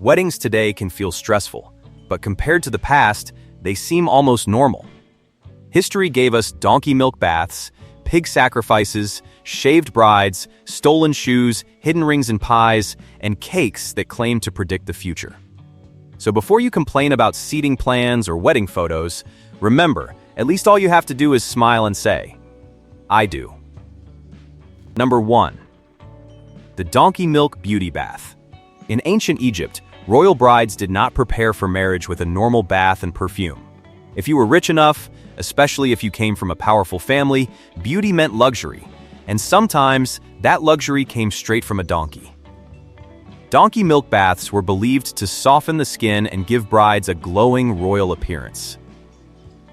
Weddings today can feel stressful, but compared to the past, they seem almost normal. History gave us donkey milk baths, pig sacrifices, shaved brides, stolen shoes, hidden rings and pies, and cakes that claimed to predict the future. So before you complain about seating plans or wedding photos, remember, at least all you have to do is smile and say, I do. Number 1. The donkey milk beauty bath. In ancient Egypt, royal brides did not prepare for marriage with a normal bath and perfume. If you were rich enough, especially if you came from a powerful family, beauty meant luxury, and sometimes that luxury came straight from a donkey. Donkey milk baths were believed to soften the skin and give brides a glowing royal appearance.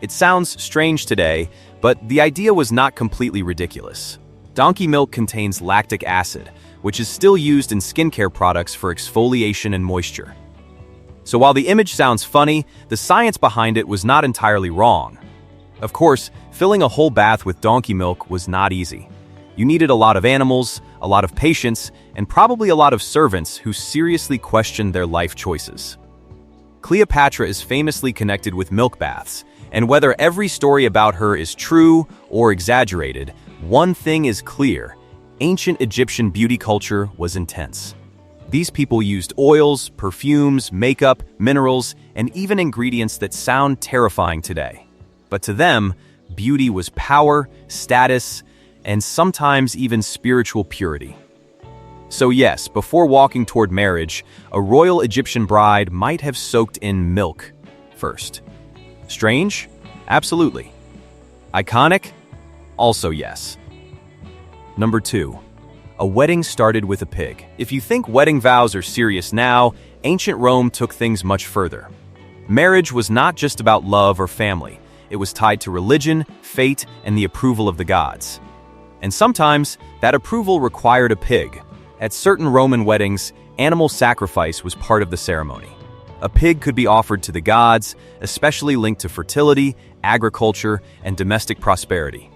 It sounds strange today, but the idea was not completely ridiculous. Donkey milk contains lactic acid, which is still used in skincare products for exfoliation and moisture. So while the image sounds funny, the science behind it was not entirely wrong. Of course, filling a whole bath with donkey milk was not easy. You needed a lot of animals, a lot of patience, and probably a lot of servants who seriously questioned their life choices. Cleopatra is famously connected with milk baths, and whether every story about her is true or exaggerated, one thing is clear: ancient Egyptian beauty culture was intense. These people used oils, perfumes, makeup, minerals, and even ingredients that sound terrifying today. But to them, beauty was power, status, and sometimes even spiritual purity. So yes, before walking toward marriage, a royal Egyptian bride might have soaked in milk first. Strange? Absolutely. Iconic? Also yes. Number 2. A wedding started with a pig. If you think wedding vows are serious now, ancient Rome took things much further. Marriage was not just about love or family. It was tied to religion, fate, and the approval of the gods. And sometimes, that approval required a pig. At certain Roman weddings, animal sacrifice was part of the ceremony. A pig could be offered to the gods, especially linked to fertility, agriculture, and domestic prosperity.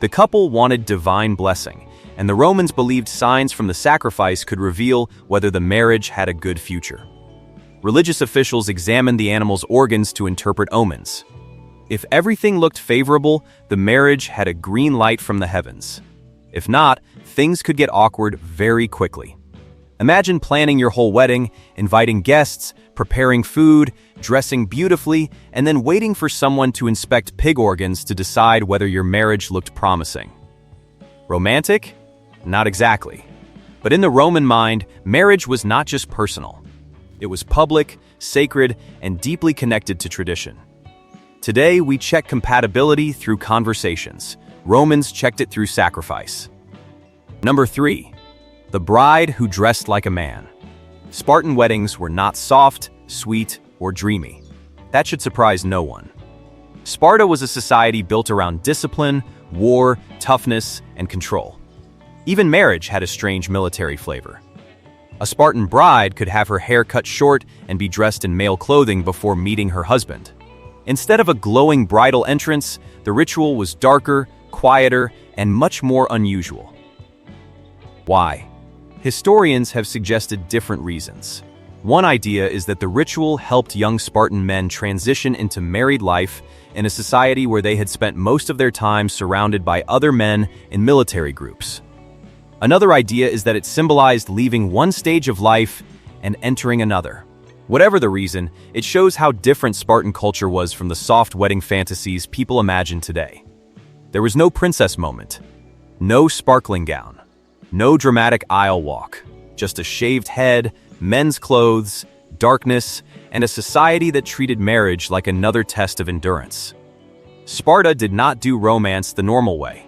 The couple wanted divine blessing, and the Romans believed signs from the sacrifice could reveal whether the marriage had a good future. Religious officials examined the animal's organs to interpret omens. If everything looked favorable, the marriage had a green light from the heavens. If not, things could get awkward very quickly. Imagine planning your whole wedding, inviting guests, preparing food, dressing beautifully, and then waiting for someone to inspect pig organs to decide whether your marriage looked promising. Romantic? Not exactly. But in the Roman mind, marriage was not just personal. It was public, sacred, and deeply connected to tradition. Today, we check compatibility through conversations. Romans checked it through sacrifice. Number 3. The bride who dressed like a man. Spartan weddings were not soft, sweet, or dreamy. That should surprise no one. Sparta was a society built around discipline, war, toughness, and control. Even marriage had a strange military flavor. A Spartan bride could have her hair cut short and be dressed in male clothing before meeting her husband. Instead of a glowing bridal entrance, the ritual was darker, quieter, and much more unusual. Why? Historians have suggested different reasons. One idea is that the ritual helped young Spartan men transition into married life in a society where they had spent most of their time surrounded by other men in military groups. Another idea is that it symbolized leaving one stage of life and entering another. Whatever the reason, it shows how different Spartan culture was from the soft wedding fantasies people imagine today. There was no princess moment, no sparkling gown, no dramatic aisle walk, just a shaved head, men's clothes, darkness, and a society that treated marriage like another test of endurance. Sparta did not do romance the normal way.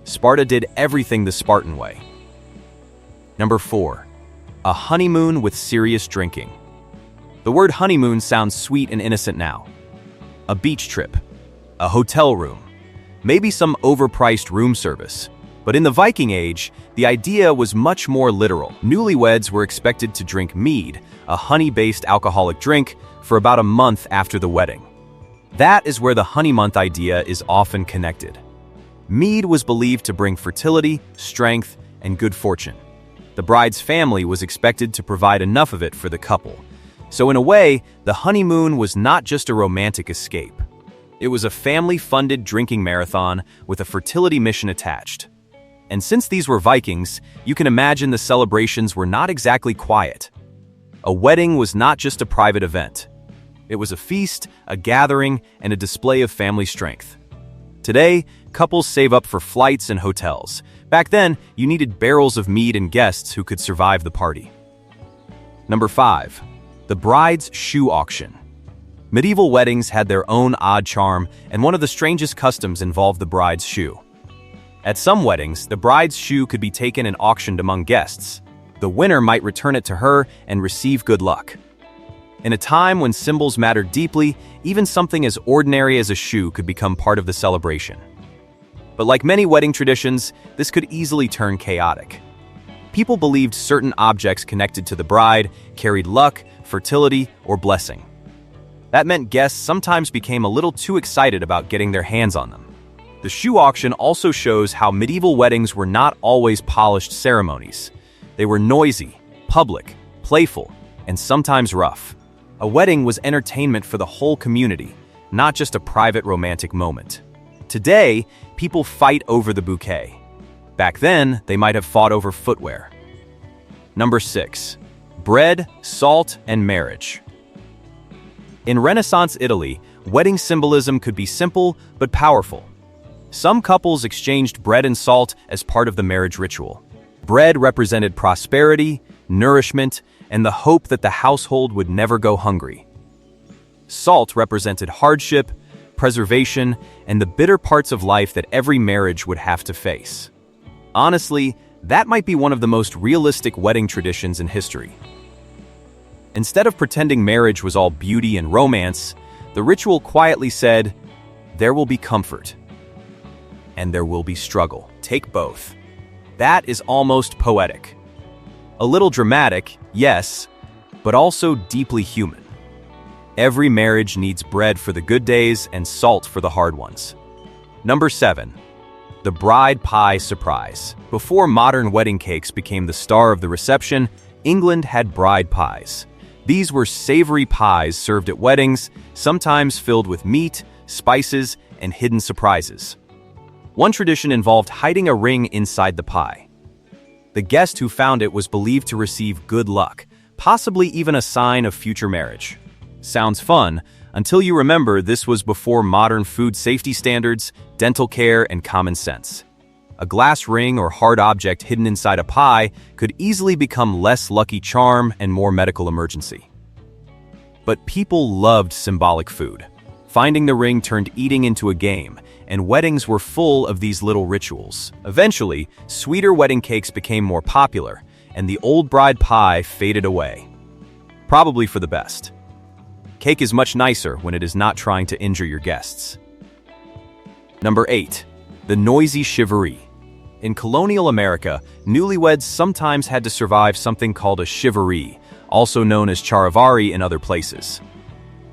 Sparta did everything the Spartan way. Number 4. A honeymoon with serious drinking. The word honeymoon sounds sweet and innocent now. A beach trip, a hotel room, maybe some overpriced room service. But in the Viking Age, the idea was much more literal. Newlyweds were expected to drink mead, a honey-based alcoholic drink, for about a month after the wedding. That is where the honey month idea is often connected. Mead was believed to bring fertility, strength, and good fortune. The bride's family was expected to provide enough of it for the couple, So in a way, the honeymoon was not just a romantic escape. It was a family-funded drinking marathon with a fertility mission attached. And since these were Vikings, you can imagine the celebrations were not exactly quiet. A wedding was not just a private event. It was a feast, a gathering, and a display of family strength. Today, couples save up for flights and hotels. Back then, you needed barrels of mead and guests who could survive the party. Number 5. The bride's shoe auction. Medieval weddings had their own odd charm, and one of the strangest customs involved the bride's shoe. At some weddings, the bride's shoe could be taken and auctioned among guests. The winner might return it to her and receive good luck. In a time when symbols mattered deeply, even something as ordinary as a shoe could become part of the celebration. But like many wedding traditions, this could easily turn chaotic. People believed certain objects connected to the bride carried luck, fertility, or blessing. That meant guests sometimes became a little too excited about getting their hands on them. The shoe auction also shows how medieval weddings were not always polished ceremonies. They were noisy, public, playful, and sometimes rough. A wedding was entertainment for the whole community, not just a private romantic moment. Today, people fight over the bouquet. Back then, they might have fought over footwear. Number 6. Bread, salt, and marriage. In Renaissance Italy, wedding symbolism could be simple but powerful. Some couples exchanged bread and salt as part of the marriage ritual. Bread represented prosperity, nourishment, and the hope that the household would never go hungry. Salt represented hardship, preservation, and the bitter parts of life that every marriage would have to face. Honestly, that might be one of the most realistic wedding traditions in history. Instead of pretending marriage was all beauty and romance, the ritual quietly said, "There will be comfort, and there will be struggle. Take both." That is almost poetic. A little dramatic, yes, but also deeply human. Every marriage needs bread for the good days and salt for the hard ones. Number 7. The bride pie surprise. Before modern wedding cakes became the star of the reception, England had bride pies. These were savory pies served at weddings, sometimes filled with meat, spices, and hidden surprises. One tradition involved hiding a ring inside the pie. The guest who found it was believed to receive good luck, possibly even a sign of future marriage. Sounds fun, until you remember this was before modern food safety standards, dental care, and common sense. A glass ring or hard object hidden inside a pie could easily become less lucky charm and more medical emergency. But people loved symbolic food. Finding the ring turned eating into a game, and weddings were full of these little rituals. Eventually, sweeter wedding cakes became more popular, and the old bride pie faded away. Probably for the best. Cake is much nicer when it is not trying to injure your guests. Number 8. The noisy shivaree. In colonial America, newlyweds sometimes had to survive something called a shivaree, also known as charivari in other places.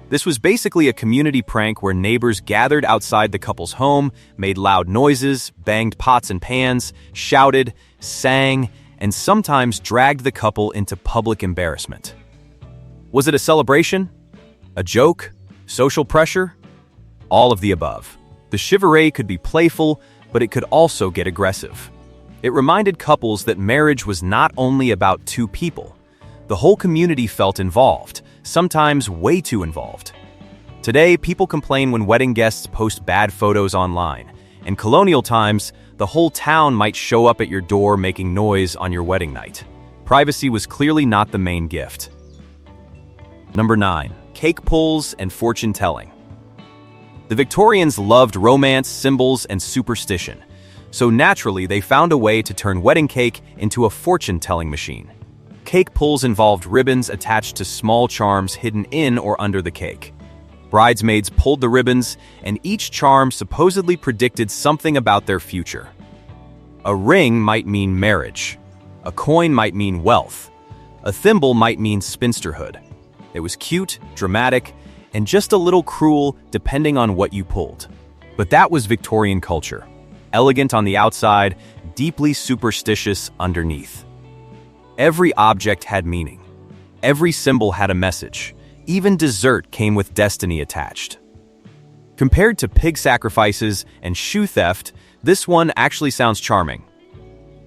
This was basically a community prank where neighbors gathered outside the couple's home, made loud noises, banged pots and pans, shouted, sang, and sometimes dragged the couple into public embarrassment. Was it a celebration? A joke? Social pressure? All of the above. The shivaree could be playful, but it could also get aggressive. It reminded couples that marriage was not only about two people. The whole community felt involved, sometimes way too involved. Today, people complain when wedding guests post bad photos online. In colonial times, the whole town might show up at your door making noise on your wedding night. Privacy was clearly not the main gift. Number 9. Cake pulls and fortune-telling. The Victorians loved romance, symbols, and superstition, so naturally they found a way to turn wedding cake into a fortune-telling machine. Cake pulls involved ribbons attached to small charms hidden in or under the cake. Bridesmaids pulled the ribbons, and each charm supposedly predicted something about their future. A ring might mean marriage. A coin might mean wealth. A thimble might mean spinsterhood. It was cute, dramatic, and just a little cruel depending on what you pulled. But that was Victorian culture. Elegant on the outside, deeply superstitious underneath. Every object had meaning. Every symbol had a message. Even dessert came with destiny attached. Compared to pig sacrifices and shoe theft, this one actually sounds charming.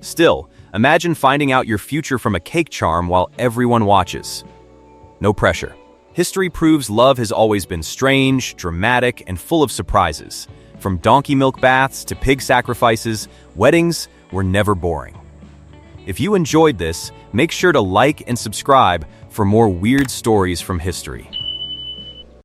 Still, imagine finding out your future from a cake charm while everyone watches. No pressure. History proves love has always been strange, dramatic, and full of surprises. From donkey milk baths to pig sacrifices, weddings were never boring. If you enjoyed this, make sure to like and subscribe for more weird stories from history.